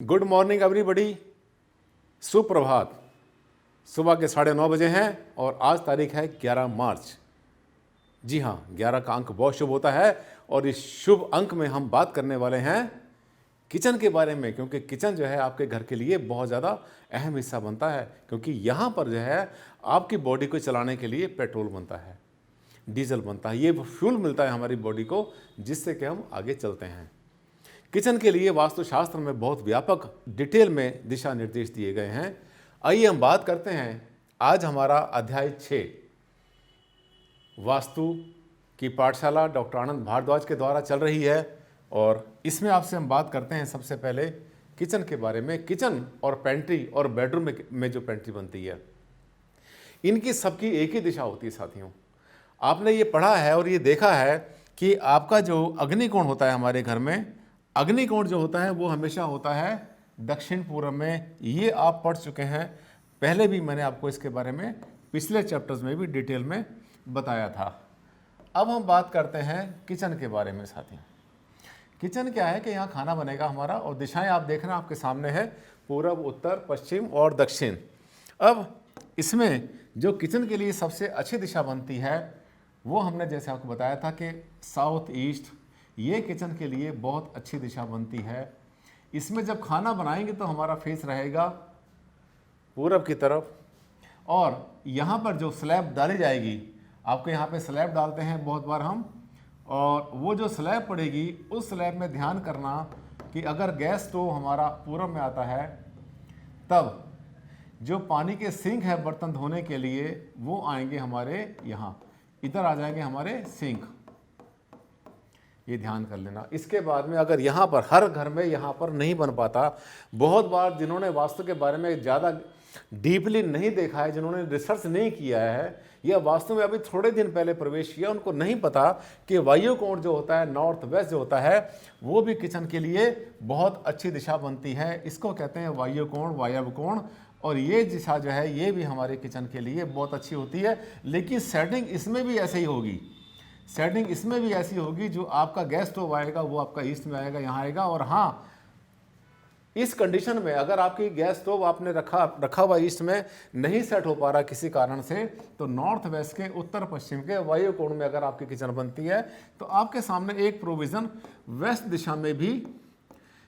Good morning everybody. सुप्रभात। सुबह के 9:30 बजे हैं और आज तारीख है 11 मार्च। जी हाँ, 11 का अंक बहुत शुभ होता है और इस शुभ अंक में हम बात करने वाले हैं किचन के बारे में, क्योंकि किचन जो है आपके घर के लिए बहुत ज़्यादा अहम हिस्सा बनता है, क्योंकि यहाँ पर जो है आपकी बॉडी को चलाने के लिए पेट्रोल बनता है, डीजल बनता है, ये फ्यूल मिलता है हमारी बॉडी को, जिससे कि हम आगे चलते हैं। किचन के लिए वास्तुशास्त्र में बहुत व्यापक डिटेल में दिशा निर्देश दिए गए हैं। आइए हम बात करते हैं। आज हमारा अध्याय 6 वास्तु की पाठशाला डॉक्टर आनंद भारद्वाज के द्वारा चल रही है और इसमें आपसे हम बात करते हैं सबसे पहले किचन के बारे में। किचन और पेंट्री और बेडरूम में जो पेंट्री बनती है, इनकी सबकी एक ही दिशा होती है। साथियों, आपने ये पढ़ा है और ये देखा है कि आपका जो अग्निकोण होता है हमारे घर में, अग्निकोण जो होता है वो हमेशा होता है दक्षिण पूर्व में। ये आप पढ़ चुके हैं, पहले भी मैंने आपको इसके बारे में पिछले चैप्टर्स में भी डिटेल में बताया था। अब हम बात करते हैं किचन के बारे में। साथियों, किचन क्या है कि यहाँ खाना बनेगा हमारा और दिशाएं आप देख रहे हैं आपके सामने है, पूरब, उत्तर, पश्चिम और दक्षिण। अब इसमें जो किचन के लिए सबसे अच्छी दिशा बनती है वो हमने जैसे आपको बताया था कि साउथ ईस्ट, ये किचन के लिए बहुत अच्छी दिशा बनती है। इसमें जब खाना बनाएंगे तो हमारा फेस रहेगा पूरब की तरफ और यहाँ पर जो स्लैब डाली जाएगी, आपको यहाँ पे स्लैब डालते हैं बहुत बार हम, और वो जो स्लैब पड़ेगी उस स्लैब में ध्यान करना कि अगर गैस स्टोव हमारा पूरब में आता है तब जो पानी के सिंक है बर्तन धोने के लिए वो आएंगे हमारे यहाँ, इधर आ जाएंगे हमारे सिंक, ये ध्यान कर लेना। इसके बाद में अगर यहाँ पर हर घर में यहाँ पर नहीं बन पाता, बहुत बार जिन्होंने वास्तु के बारे में ज़्यादा डीपली नहीं देखा है, जिन्होंने रिसर्च नहीं किया है या वास्तु में अभी थोड़े दिन पहले प्रवेश किया, उनको नहीं पता कि वायु कोण जो होता है, नॉर्थ वेस्ट जो होता है, वो भी किचन के लिए बहुत अच्छी दिशा बनती है। इसको कहते हैं वायु कोण, वायव्य कोण, और ये दिशा जो है ये भी हमारे किचन के लिए बहुत अच्छी होती है। लेकिन सेटिंग इसमें भी ऐसे ही होगी, सेटिंग इसमें भी ऐसी होगी, जो आपका गैस स्टोव आएगा वो आपका ईस्ट में आएगा, यहाँ आएगा। और हाँ, इस कंडीशन में अगर आपकी गैस स्टोव आपने रखा हुआ ईस्ट में नहीं सेट हो पा रहा किसी कारण से, तो नॉर्थ वेस्ट के, उत्तर पश्चिम के वायु कोण में अगर आपकी किचन बनती है तो आपके सामने एक प्रोविज़न वेस्ट दिशा में भी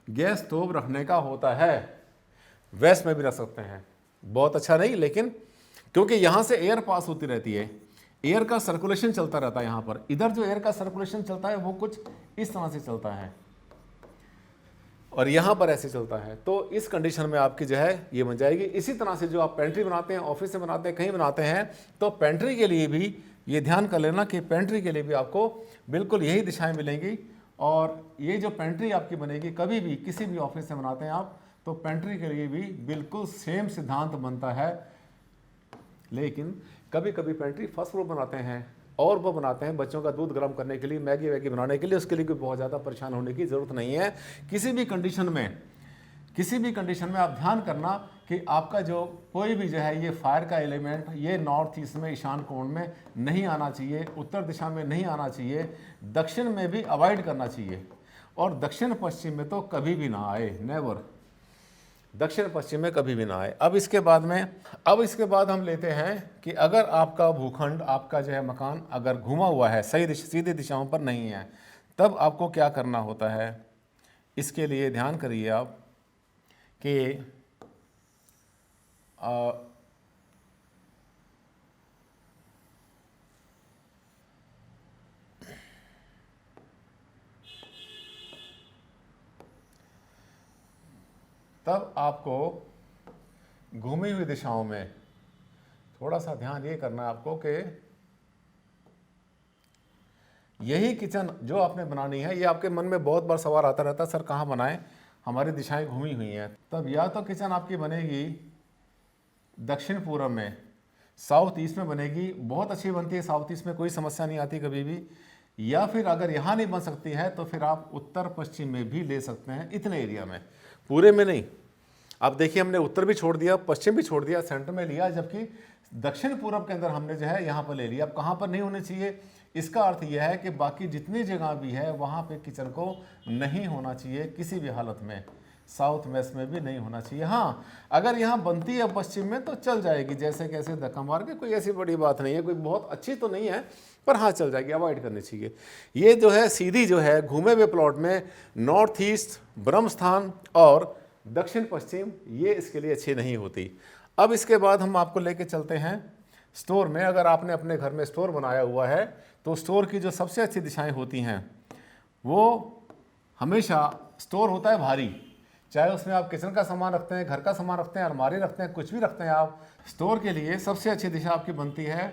गैस स्टोव रखने का होता है। वेस्ट में भी रख सकते हैं, बहुत अच्छा नहीं, लेकिन क्योंकि यहाँ से एयर पास होती रहती है, एयर का सर्कुलेशन चलता रहता है यहाँ पर। इधर जो एयर का सर्कुलेशन चलता है वो कुछ इस तरह से चलता है और यहाँ पर ऐसे चलता है, तो इस कंडीशन में आपकी जो है ये बन जाएगी। इसी तरह से जो आप पेंट्री बनाते हैं, ऑफिस में बनाते हैं, कहीं बनाते हैं, तो पेंट्री के लिए भी ये ध्यान कर लेना कि पेंट्री के लिए भी आपको बिल्कुल यही दिशाएँ मिलेंगी। और ये जो पेंट्री आपकी बनेगी, कभी भी किसी भी ऑफिस से बनाते हैं आप, तो पेंट्री के लिए भी बिल्कुल सेम सिद्धांत बनता है। लेकिन कभी कभी पेंट्री फर्स्ट फ्लोर बनाते हैं और वो बनाते हैं बच्चों का दूध गर्म करने के लिए, मैगी वैगी बनाने के लिए, उसके लिए कोई बहुत ज़्यादा परेशान होने की ज़रूरत नहीं है। किसी भी कंडीशन में आप ध्यान करना कि आपका जो कोई भी जो है ये फायर का एलिमेंट ये नॉर्थ ईस्ट में, ईशान कोण में नहीं आना चाहिए, उत्तर दिशा में नहीं आना चाहिए, दक्षिण में भी अवॉइड करना चाहिए, और दक्षिण पश्चिम में तो कभी भी ना आए, नेवर, दक्षिण पश्चिम में कभी भी ना आए। अब इसके बाद हम लेते हैं कि अगर आपका भूखंड, आपका जो है मकान अगर घुमा हुआ है, सही सीधी दिशाओं पर नहीं है, तब आपको क्या करना होता है। इसके लिए ध्यान करिए आप कि तब आपको घूमी हुई दिशाओं में थोड़ा सा ध्यान ये करना है आपको कि यही किचन जो आपने बनानी है, ये आपके मन में बहुत बार सवाल आता रहता है, सर कहाँ बनाएं, हमारी दिशाएं घूमी हुई हैं। तब या तो किचन आपकी बनेगी दक्षिण पूर्व में, साउथ ईस्ट में बनेगी, बहुत अच्छी बनती है, साउथ ईस्ट में कोई समस्या नहीं आती कभी भी। या फिर अगर यहाँ नहीं बन सकती है तो फिर आप उत्तर पश्चिम में भी ले सकते हैं, इतने एरिया में, पूरे में नहीं। आप देखिए, हमने उत्तर भी छोड़ दिया, पश्चिम भी छोड़ दिया, सेंटर में लिया, जबकि दक्षिण पूर्व के अंदर हमने जो है यहाँ पर ले लिया। अब कहाँ पर नहीं होनी चाहिए, इसका अर्थ यह है कि बाकी जितनी जगह भी है वहाँ पे किचन को नहीं होना चाहिए किसी भी हालत में। साउथ वेस्ट में भी नहीं होना चाहिए। हाँ, अगर यहाँ बनती है पश्चिम में तो चल जाएगी, जैसे कैसे धक्का मार के, कोई ऐसी बड़ी बात नहीं है, कोई बहुत अच्छी तो नहीं है, पर हाँ चल जाएगी, अवॉइड करनी चाहिए। ये जो है सीधी जो है घूमे हुए प्लॉट में नॉर्थ ईस्ट, ब्रह्म स्थान और दक्षिण पश्चिम, ये इसके लिए अच्छी नहीं होती। अब इसके बाद हम आपको लेके चलते हैं स्टोर में। अगर आपने अपने घर में स्टोर बनाया हुआ है तो स्टोर की जो सबसे अच्छी दिशाएं होती हैं वो हमेशा स्टोर होता है भारी, चाहे उसमें आप किचन का सामान रखते हैं, घर का सामान रखते हैं, अलमारी रखते हैं, कुछ भी रखते हैं आप। स्टोर के लिए सबसे अच्छी दिशा आपकी बनती है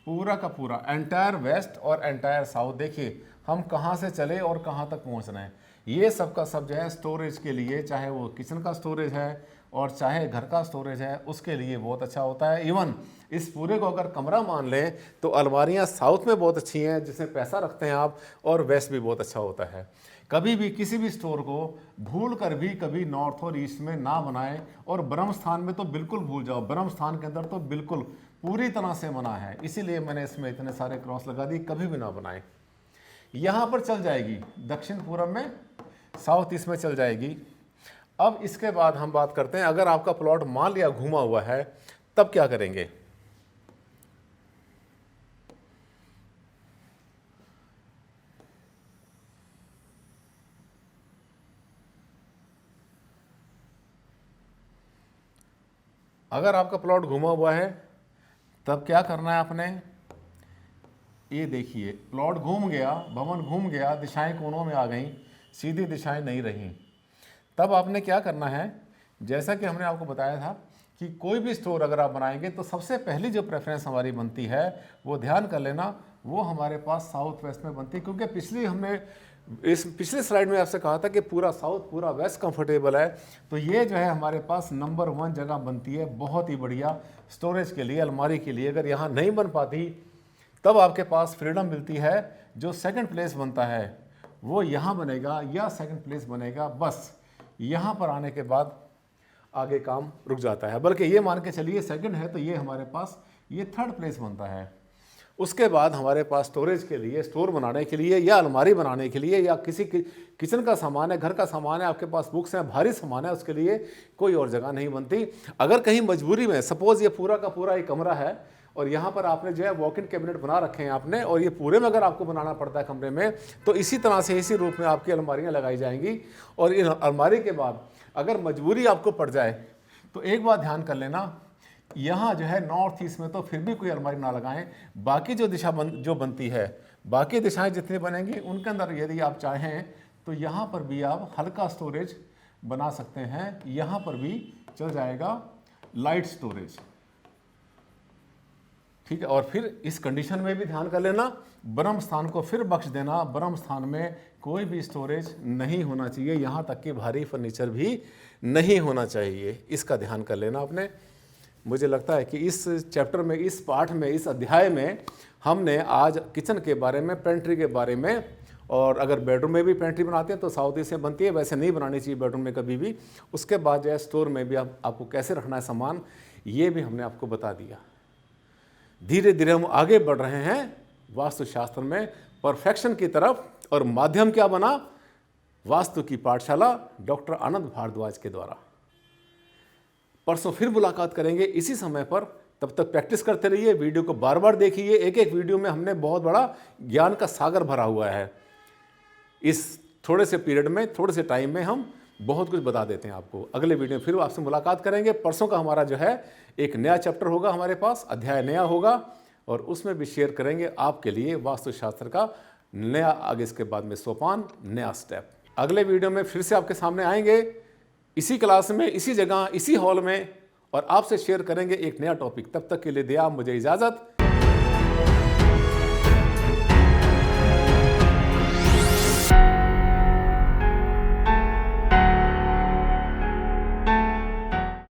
पूरा का पूरा एंटायर वेस्ट और एंटायर साउथ। देखिए हम कहाँ से चले और कहाँ तक पहुँच रहे हैं। ये सब का सब जो है स्टोरेज के लिए, चाहे वो किचन का स्टोरेज है और चाहे घर का स्टोरेज है, उसके लिए बहुत अच्छा होता है। इवन इस पूरे को अगर कमरा मान लें तो अलमारियाँ साउथ में बहुत अच्छी हैं जिसमें पैसा रखते हैं आप, और वेस्ट भी बहुत अच्छा होता है। कभी भी किसी भी स्टोर को भूल कर भी कभी नॉर्थ और ईस्ट में ना बनाएं, और ब्रह्म स्थान में तो बिल्कुल भूल जाओ, ब्रह्म स्थान के अंदर तो बिल्कुल पूरी तरह से मना है, इसीलिए मैंने इसमें इतने सारे क्रॉस लगा दी, कभी भी ना बनाएं। यहाँ पर चल जाएगी दक्षिण पूर्व में, साउथ ईस्ट में चल जाएगी। अब इसके बाद हम बात करते हैं, अगर आपका प्लॉट मान लिया घूमा हुआ है तब क्या करेंगे। अगर आपका प्लॉट घुमा हुआ है तब क्या करना है आपने, ये देखिए प्लॉट घूम गया, भवन घूम गया, दिशाएं कोनों में आ गई, सीधी दिशाएं नहीं रहीं, तब आपने क्या करना है, जैसा कि हमने आपको बताया था कि कोई भी स्टोर अगर आप बनाएंगे तो सबसे पहली जो प्रेफरेंस हमारी बनती है वो ध्यान कर लेना, वो हमारे पास साउथ वेस्ट में बनती है। क्योंकि पिछली स्लाइड में आपसे कहा था कि पूरा साउथ पूरा वेस्ट कंफर्टेबल है, तो ये जो है हमारे पास नंबर 1 जगह बनती है, बहुत ही बढ़िया स्टोरेज के लिए, अलमारी के लिए। अगर यहाँ नहीं बन पाती तब आपके पास फ्रीडम मिलती है, जो सेकंड प्लेस बनता है वो यहाँ बनेगा या सेकंड प्लेस बनेगा, बस यहाँ पर आने के बाद आगे काम रुक जाता है। बल्कि ये मान के चलिए सेकंड है तो ये हमारे पास ये थर्ड प्लेस बनता है। उसके बाद हमारे पास स्टोरेज के लिए, स्टोर बनाने के लिए या अलमारी बनाने के लिए या किसी किचन का सामान है, घर का सामान है, आपके पास बुक्स हैं, भारी सामान है, उसके लिए कोई और जगह नहीं बनती। अगर कहीं मजबूरी में, सपोज ये पूरा का पूरा एक कमरा है और यहाँ पर आपने जो है वॉक इन कैबिनेट बना रखे हैं आपने, और ये पूरे में अगर आपको बनाना पड़ता है कमरे में, तो इसी तरह से इसी रूप में आपकी अलमारियाँ लगाई जाएंगी। और इन अलमारी के बाद अगर मजबूरी आपको पड़ जाए तो एक बात ध्यान कर लेना, यहाँ जो है नॉर्थ ईस्ट में तो फिर भी कोई अलमारी ना लगाएं, बाकी जो दिशा जो बनती है, बाकी दिशाएं जितनी बनेंगी उनके अंदर यदि आप चाहें तो यहाँ पर भी आप हल्का स्टोरेज बना सकते हैं, यहाँ पर भी चल जाएगा लाइट स्टोरेज, ठीक है। और फिर इस कंडीशन में भी ध्यान कर लेना, ब्रह्म स्थान को फिर बख्श देना, ब्रह्म स्थान में कोई भी स्टोरेज नहीं होना चाहिए, यहाँ तक कि भारी फर्नीचर भी नहीं होना चाहिए, इसका ध्यान कर लेना आपने। मुझे लगता है कि इस चैप्टर में, इस पाठ में, इस अध्याय में हमने आज किचन के बारे में, पेंट्री के बारे में, और अगर बेडरूम में भी पेंट्री बनाते हैं तो साउथ ईस्ट से बनती है, वैसे नहीं बनानी चाहिए बेडरूम में कभी भी। उसके बाद जो है स्टोर में भी आपको कैसे रखना है सामान, ये भी हमने आपको बता दिया। धीरे धीरे हम आगे बढ़ रहे हैं वास्तुशास्त्र में परफेक्शन की तरफ, और माध्यम क्या बना, वास्तु की पाठशाला डॉक्टर आनंद भारद्वाज के द्वारा। परसों फिर मुलाकात करेंगे इसी समय पर, तब तक प्रैक्टिस करते रहिए, वीडियो को बार बार देखिए। एक एक वीडियो में हमने बहुत बड़ा ज्ञान का सागर भरा हुआ है, इस थोड़े से पीरियड में, थोड़े से टाइम में हम बहुत कुछ बता देते हैं आपको। अगले वीडियो में फिर आपसे मुलाकात करेंगे। परसों का हमारा जो है एक नया चैप्टर होगा, हमारे पास अध्याय नया होगा, और उसमें भी शेयर करेंगे आपके लिए वास्तुशास्त्र का नया, आगे इसके बाद में सोपान, नया स्टेप। अगले वीडियो में फिर से आपके सामने आएंगे, इसी क्लास में, इसी जगह, इसी हॉल में, और आपसे शेयर करेंगे एक नया टॉपिक। तब तक के लिए दिया मुझे इजाज़त।